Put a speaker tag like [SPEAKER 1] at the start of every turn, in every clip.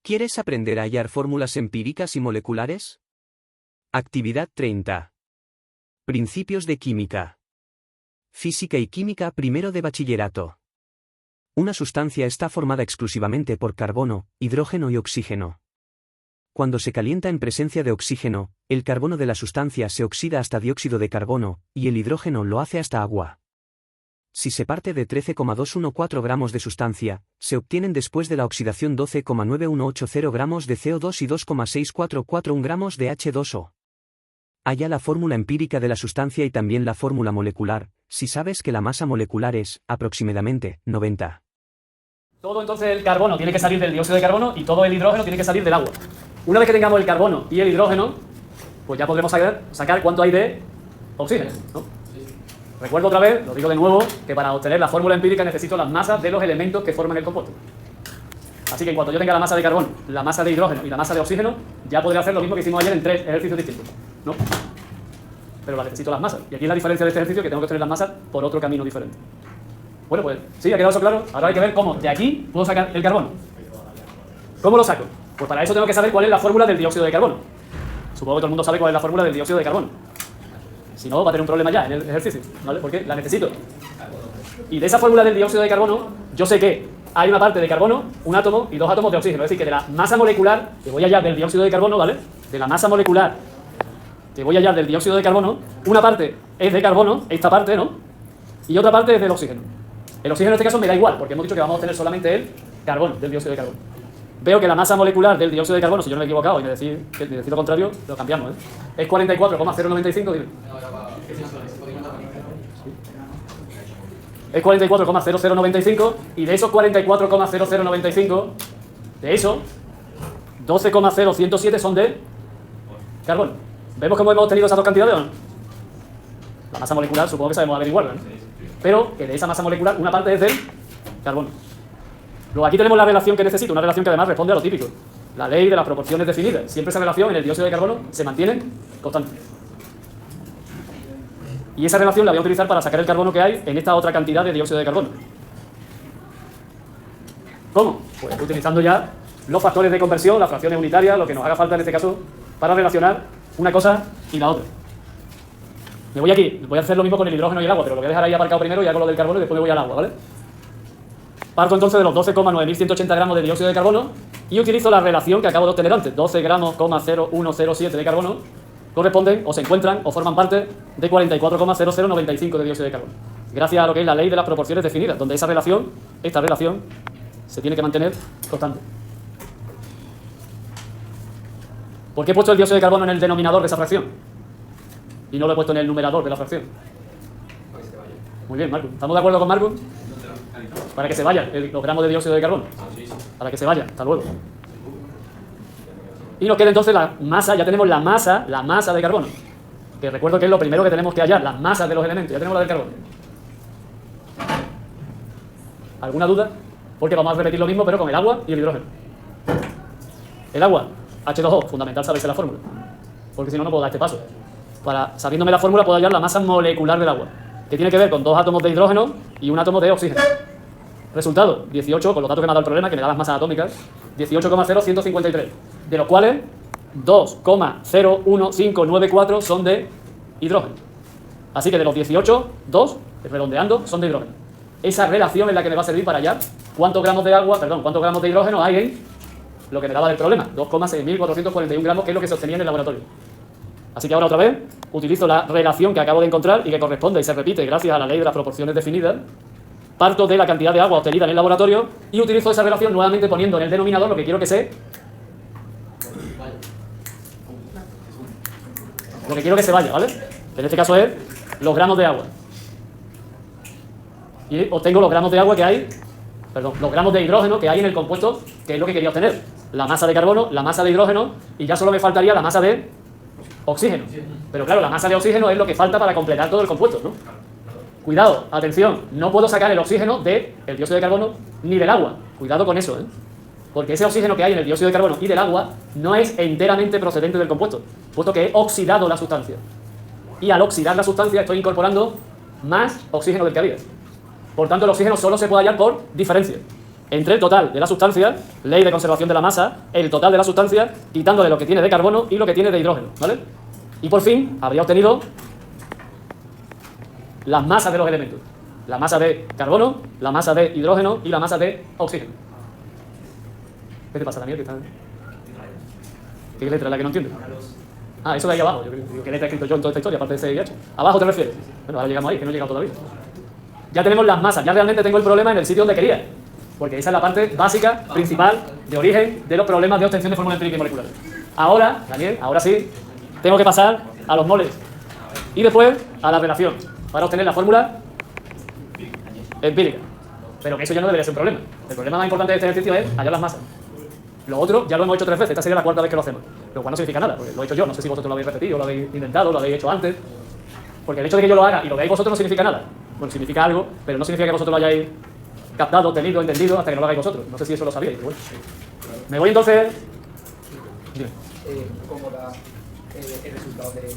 [SPEAKER 1] ¿Quieres aprender a hallar fórmulas empíricas y moleculares? Actividad 30. Principios de química. Física y química primero de bachillerato. Una sustancia está formada exclusivamente por carbono, hidrógeno y oxígeno. Cuando se calienta en presencia de oxígeno, el carbono de la sustancia se oxida hasta dióxido de carbono, y el hidrógeno lo hace hasta agua. Si se parte de 13,214 gramos de sustancia, se obtienen después de la oxidación 12,9180 gramos de CO2 y 2,6441 gramos de H2O. Halla la fórmula empírica de la sustancia y también la fórmula molecular, si sabes que la masa molecular es, aproximadamente, 90.
[SPEAKER 2] Todo entonces el carbono tiene que salir del dióxido de carbono y todo el hidrógeno tiene que salir del agua. Una vez que tengamos el carbono y el hidrógeno, pues ya podremos sacar cuánto hay de oxígeno, ¿no? Recuerdo otra vez, lo digo de nuevo, que para obtener la fórmula empírica necesito las masas de los elementos que forman el compuesto. Así que en cuanto yo tenga la masa de carbono, la masa de hidrógeno y la masa de oxígeno, ya podré hacer lo mismo que hicimos ayer en 3 ejercicios distintos, ¿no? Pero las necesito las masas. Y aquí es la diferencia de este ejercicio, que tengo que obtener las masas por otro camino diferente. Bueno, pues sí, ha quedado eso claro. Ahora hay que ver cómo de aquí puedo sacar el carbono. ¿Cómo lo saco? Pues para eso tengo que saber cuál es la fórmula del dióxido de carbono. Supongo que todo el mundo sabe cuál es la fórmula del dióxido de carbono. Si no, va a tener un problema ya en el ejercicio, ¿vale? Porque la necesito. Y de esa fórmula del dióxido de carbono, yo sé que hay una parte de carbono, un átomo y 2 átomos de oxígeno. Es decir, que de la masa molecular que voy a hallar del dióxido de carbono, ¿vale? De la masa molecular que voy a hallar del dióxido de carbono, una parte es de carbono, esta parte, ¿no? Y otra parte es del oxígeno. El oxígeno en este caso me da igual, porque hemos dicho que vamos a obtener solamente el carbono del dióxido de carbono. Veo que la masa molecular del dióxido de carbono, si yo no me he equivocado y me decís lo contrario, lo cambiamos, ¿eh? Es 44,095, dime. Es 44,0095 y de esos 44,0095, de eso, 12,0107 son de carbono. ¿Vemos cómo hemos obtenido esas dos cantidades o no? La masa molecular supongo que sabemos averiguarla, ¿no? Pero que de esa masa molecular una parte es del carbono. Luego aquí tenemos la relación que necesito, una relación que además responde a lo típico. La ley de las proporciones definidas. Siempre esa relación en el dióxido de carbono se mantiene constante. Y esa relación la voy a utilizar para sacar el carbono que hay en esta otra cantidad de dióxido de carbono. ¿Cómo? Pues utilizando ya los factores de conversión, las fracciones unitarias, lo que nos haga falta en este caso para relacionar una cosa y la otra. Me voy aquí, voy a hacer lo mismo con el hidrógeno y el agua, pero lo voy a dejar ahí aparcado primero y hago lo del carbono y después me voy al agua, ¿vale? Parto entonces de los 12,9180 gramos de dióxido de carbono y utilizo la relación que acabo de obtener antes. 12 gramos, 0107 de carbono corresponden o se encuentran o forman parte de 44,0095 de dióxido de carbono. Gracias a lo que es la ley de las proporciones definidas, donde esta relación, se tiene que mantener constante. ¿Por qué he puesto el dióxido de carbono en el denominador de esa fracción? Y no lo he puesto en el numerador de la fracción. Muy bien, Marco. ¿Estamos de acuerdo con Marco? Para que se vayan los gramos de dióxido de carbono. Para que se vayan. Hasta luego. Y nos queda entonces la masa. Ya tenemos la masa de carbono. Que recuerdo que es lo primero que tenemos que hallar. Las masas de los elementos. Ya tenemos la del carbono. ¿Alguna duda? Porque vamos a repetir lo mismo, pero con el agua y el hidrógeno. El agua, H2O, fundamental saberse la fórmula. Porque si no, no puedo dar este paso. Sabiéndome la fórmula, puedo hallar la masa molecular del agua, que tiene que ver con 2 átomos de hidrógeno y un átomo de oxígeno. Resultado, 18, con los datos que me ha dado el problema, que me da las masas atómicas, 18,0153, de los cuales 2,01594 son de hidrógeno. Así que de los 18, 2, redondeando, son de hidrógeno. Esa relación es la que me va a servir para hallar cuántos gramos de hidrógeno hay en lo que me daba del problema, 2,6441 gramos, que es lo que se obtenía en el laboratorio. Así que ahora otra vez utilizo la relación que acabo de encontrar y que corresponde y se repite gracias a la ley de las proporciones definidas. Parto de la cantidad de agua obtenida en el laboratorio y utilizo esa relación nuevamente poniendo en el denominador lo que quiero que sea. Lo que quiero que se vaya, ¿vale? Que en este caso es los gramos de agua. Y obtengo los gramos de agua que hay, los gramos de hidrógeno que hay en el compuesto, que es lo que quería obtener. La masa de carbono, la masa de hidrógeno y ya solo me faltaría la masa de oxígeno. Pero claro, la masa de oxígeno es lo que falta para completar todo el compuesto, ¿no? Cuidado, atención, no puedo sacar el oxígeno del dióxido de carbono ni del agua. Cuidado con eso, ¿eh? Porque ese oxígeno que hay en el dióxido de carbono y del agua no es enteramente procedente del compuesto, puesto que he oxidado la sustancia. Y al oxidar la sustancia estoy incorporando más oxígeno del que había. Por tanto, el oxígeno solo se puede hallar por diferencia. entre el total de la sustancia, ley de conservación de la masa, el total de la sustancia, quitándole lo que tiene de carbono y lo que tiene de hidrógeno, ¿vale? Y por fin habría obtenido las masas de los elementos. La masa de carbono, la masa de hidrógeno y la masa de oxígeno. ¿Qué te pasa, Daniel? ¿Qué letra es la que no entiendes? Ah, eso de ahí abajo. Yo digo, ¿qué letra he escrito yo en toda esta historia, aparte de C y H? ¿Abajo te refieres? Bueno, ahora llegamos ahí, que no he llegado todavía. Ya tenemos las masas, ya realmente tengo el problema en el sitio donde quería. Porque esa es la parte básica, principal, de origen de los problemas de obtención de fórmula empírica y molecular. Ahora, Daniel, ahora sí, tengo que pasar a los moles. Y después a la relación, para obtener la fórmula empírica. Pero que eso ya no debería ser un problema. El problema más importante de este ejercicio es hallar las masas. Lo otro ya lo hemos hecho 3 veces, esta sería la 4ª vez que lo hacemos. Lo cual no significa nada, porque lo he hecho yo, no sé si vosotros lo habéis repetido, lo habéis intentado, lo habéis hecho antes. Porque el hecho de que yo lo haga y lo veáis vosotros no significa nada. Bueno, significa algo, pero no significa que vosotros lo hayáis captado, tenido, entendido, hasta que no lo hagáis vosotros. No sé si eso lo sabíais, pero bueno. Me voy entonces... Dime.
[SPEAKER 3] ¿Cómo da el resultado de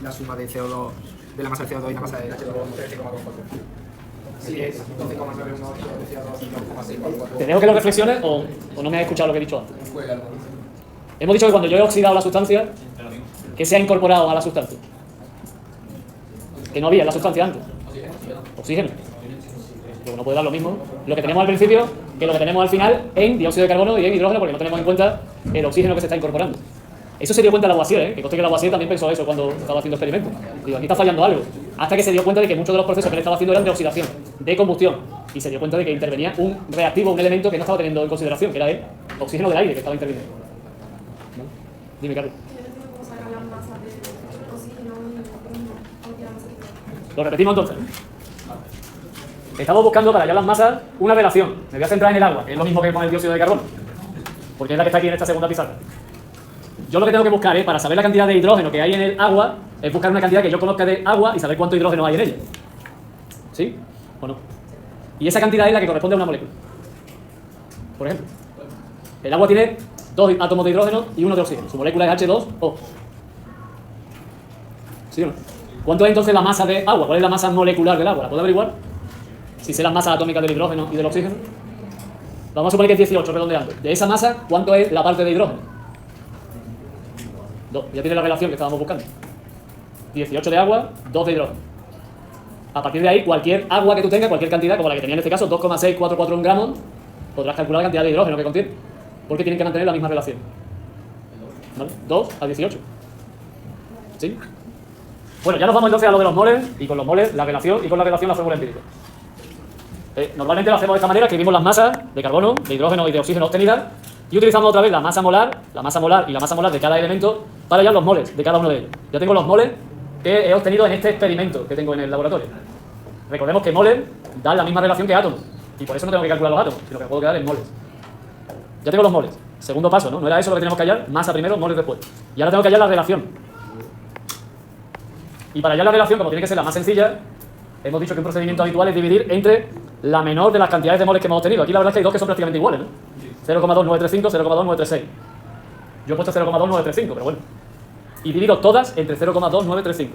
[SPEAKER 3] la suma de CO2, de la masa de CO2 y la masa de H2 13,24? Sí, es 12,918 de CO2 y 2,644.
[SPEAKER 2] ¿Te dejo que lo reflexiones o no me has escuchado lo que he dicho antes? Hemos dicho que cuando yo he oxidado la sustancia, ¿qué se ha incorporado a la sustancia? Que no había en la sustancia antes. Oxígeno. Luego no puede dar lo mismo lo que tenemos al principio que lo que tenemos al final en dióxido de carbono y en hidrógeno, porque no tenemos en cuenta el oxígeno que se está incorporando. Eso se dio cuenta Lavoisier, que conste que Lavoisier también pensó eso cuando estaba haciendo experimentos. Digo, aquí está fallando algo. Hasta que se dio cuenta de que muchos de los procesos que él estaba haciendo eran de oxidación, de combustión. Y se dio cuenta de que intervenía un reactivo, un elemento que no estaba teniendo en consideración, que era el oxígeno del aire que estaba interviniendo. ¿No? Dime, Carlos. Lo repetimos entonces. Estamos buscando para hallar las masas una relación. Me voy a centrar en el agua, que es lo mismo que con el dióxido de carbono, porque es la que está aquí en esta segunda pizarra. Yo lo que tengo que buscar para saber la cantidad de hidrógeno que hay en el agua, es buscar una cantidad que yo conozca de agua y saber cuánto hidrógeno hay en ella. ¿Sí? ¿O no? Y esa cantidad es la que corresponde a una molécula. Por ejemplo, el agua tiene 2 átomos de hidrógeno y 1 de oxígeno. Su molécula es H2O. ¿Sí o no? ¿Cuánto es entonces la masa de agua? ¿Cuál es la masa molecular del agua? ¿La puedo averiguar? Si sé las masas atómicas del hidrógeno y del oxígeno. Vamos a suponer que es 18, redondeando. De esa masa, ¿cuánto es la parte de hidrógeno? 2. Ya tiene la relación que estábamos buscando. 18 de agua, 2 de hidrógeno. A partir de ahí, cualquier agua que tú tengas, cualquier cantidad, como la que tenía en este caso, 2,6441 gramos, podrás calcular la cantidad de hidrógeno que contiene. Porque tienen que mantener la misma relación. ¿Vale? 2 a 18. ¿Sí? Bueno, ya nos vamos entonces a lo de los moles, y con los moles la relación, y con la relación la fórmula empírica. Normalmente lo hacemos de esta manera, escribimos las masas de carbono, de hidrógeno y de oxígeno obtenidas, y utilizamos otra vez la masa molar y la masa molar de cada elemento para hallar los moles de cada uno de ellos. Ya tengo los moles que he obtenido en este experimento que tengo en el laboratorio. Recordemos que moles dan la misma relación que átomos, y por eso no tengo que calcular los átomos, sino que puedo quedar en moles. Ya tengo los moles. Segundo paso, ¿no? No era eso lo que teníamos que hallar, masa primero, moles después. Y ahora tengo que hallar la relación. Y para hallar la relación, como tiene que ser la más sencilla, hemos dicho que un procedimiento habitual es dividir entre la menor de las cantidades de moles que hemos obtenido. Aquí la verdad es que hay dos que son prácticamente iguales, ¿no? 0,2935, 0,2936. Yo he puesto 0,2935, pero bueno. Y divido todas entre 0,2935.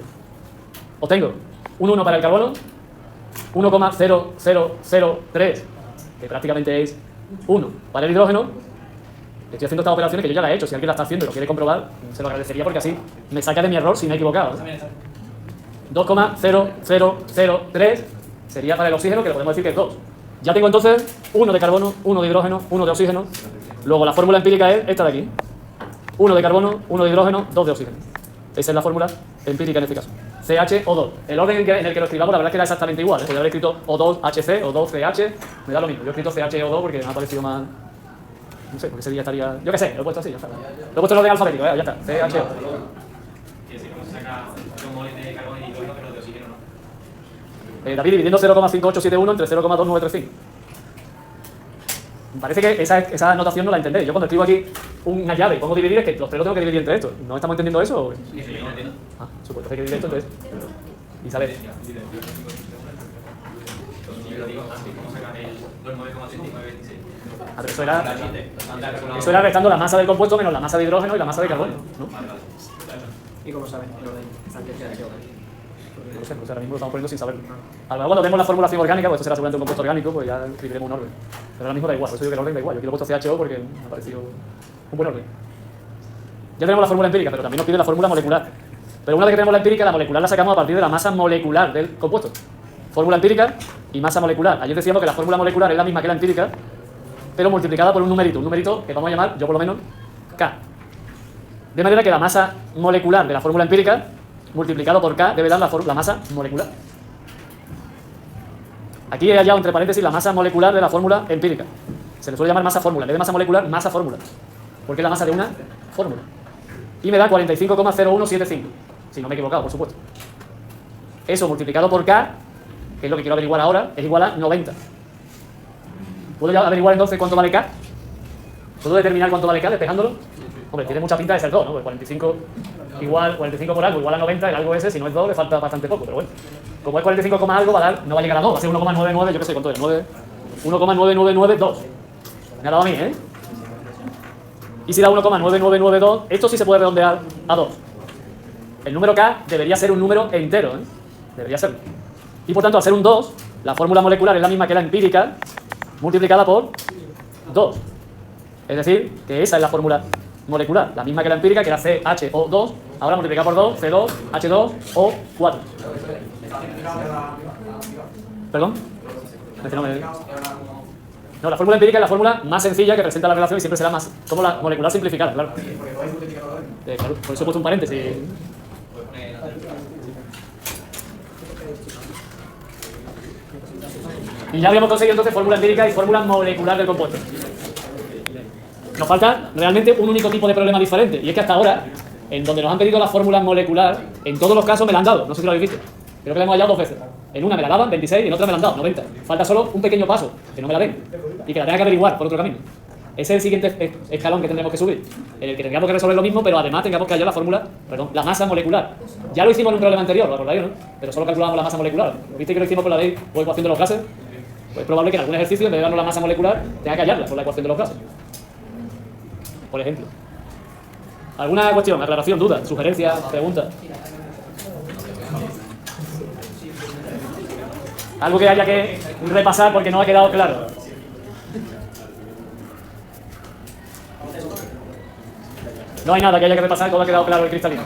[SPEAKER 2] Obtengo un 1 para el carbono, 1,0003, que prácticamente es 1 para el hidrógeno. Estoy haciendo estas operaciones que yo ya las he hecho. Si alguien la está haciendo y lo quiere comprobar, se lo agradecería porque así me saca de mi error si me he equivocado. 2,0003 sería para el oxígeno, que le podemos decir que es 2. Ya tengo entonces 1 de carbono, 1 de hidrógeno, 1 de oxígeno. Luego la fórmula empírica es esta de aquí. 1 de carbono, 1 de hidrógeno, 2 de oxígeno. Esa es la fórmula empírica en este caso. CHO2. El orden en el que lo escribamos la verdad es que era exactamente igual. Podría haber escrito O2HC o 2CH. Me da lo mismo. Yo he escrito CHO2 porque me ha parecido más... No sé, porque ese día estaría... Yo qué sé, lo he puesto así, ya está. Lo he puesto en orden alfabético, ya está. CHO. David, dividiendo 0,5871 entre 0,2935. Me parece que esa notación no la entendéis. Yo cuando escribo aquí una llave y pongo dividir, es que los tres lo tengo que dividir entre estos. ¿No estamos entendiendo eso? Sí, sí, no entiendo. Ah, supuesto que hay que dividir esto, entonces. Isabel. Ah, pero eso era restando la masa del compuesto menos la masa de hidrógeno y la masa de carbono, ¿no?
[SPEAKER 3] ¿Y cómo saben el orden?
[SPEAKER 2] No sé, ahora mismo lo estamos poniendo sin saberlo. A lo mejor cuando vemos la formulación orgánica, pues esto será seguramente un compuesto orgánico, pues ya escribiremos un orden. Pero ahora mismo da igual, por eso digo que el orden da igual. Yo quiero puesto CHO porque me ha parecido un buen orden. Ya tenemos la fórmula empírica, pero también nos pide la fórmula molecular. Pero una vez que tenemos la empírica, la molecular la sacamos a partir de la masa molecular del compuesto. Fórmula empírica y masa molecular. Ayer decíamos que la fórmula molecular es la misma que la empírica, pero multiplicada por un numerito que vamos a llamar, yo por lo menos, K. De manera que la masa molecular de la fórmula empírica multiplicado por K debe dar la masa molecular. Aquí he hallado entre paréntesis la masa molecular de la fórmula empírica. Se le suele llamar masa fórmula. En vez de masa molecular, masa fórmula. Porque es la masa de una fórmula. Y me da 45,0175. Si no me he equivocado, por supuesto. Eso multiplicado por K, que es lo que quiero averiguar ahora, es igual a 90. ¿Puedo ya averiguar entonces cuánto vale K? ¿Puedo determinar cuánto vale K despejándolo? Hombre, tiene mucha pinta de ser 2, ¿no? Pues 45 por algo igual a 90, el algo ese, si no es 2, le falta bastante poco, pero bueno. Como es 45, algo, va a dar, no va a llegar a 2, va a ser 1,99, yo qué sé, ¿cuánto es? 1,9992. Me ha dado a mí, ¿eh? Y si da 1,9992, esto sí se puede redondear a 2. El número K debería ser un número entero, ¿eh? Debería serlo. Y por tanto, al ser un 2, la fórmula molecular es la misma que la empírica, multiplicada por 2. Es decir, que esa es la fórmula molecular, la misma que la empírica, que era CHO2, ahora multiplicada por 2, C2, H2O4. ¿Perdón? No, la fórmula empírica es la fórmula más sencilla que presenta la relación y siempre será más como la molecular simplificada, claro. Claro, por eso he puesto un paréntesis. Y ya habíamos conseguido entonces fórmula empírica y fórmula molecular del compuesto. Nos falta realmente un único tipo de problema diferente, y es que hasta ahora, en donde nos han pedido la fórmula molecular, en todos los casos me la han dado, no sé si lo habéis visto. Creo que la hemos hallado 2 veces. En una me la daban, 26, y en otra me la han dado, 90. Falta solo un pequeño paso, que no me la den, y que la tenga que averiguar por otro camino. Ese es el siguiente escalón que tendremos que subir, en el que tengamos que resolver lo mismo, pero además tengamos que hallar la fórmula, perdón, la masa molecular. Ya lo hicimos en un problema anterior, ¿lo acordáis, no? Pero solo calculamos la masa molecular. ¿Viste que lo hicimos con la de o ecuación de los gases? Pues es probable que en algún ejercicio, en vez de darnos la masa molecular, tenga que hallarla con la ecuación de los gases. Por ejemplo. ¿Alguna cuestión, aclaración, duda, sugerencia, pregunta? Algo que haya que repasar porque no ha quedado claro. No hay nada que haya que repasar, todo ha quedado claro el cristalino.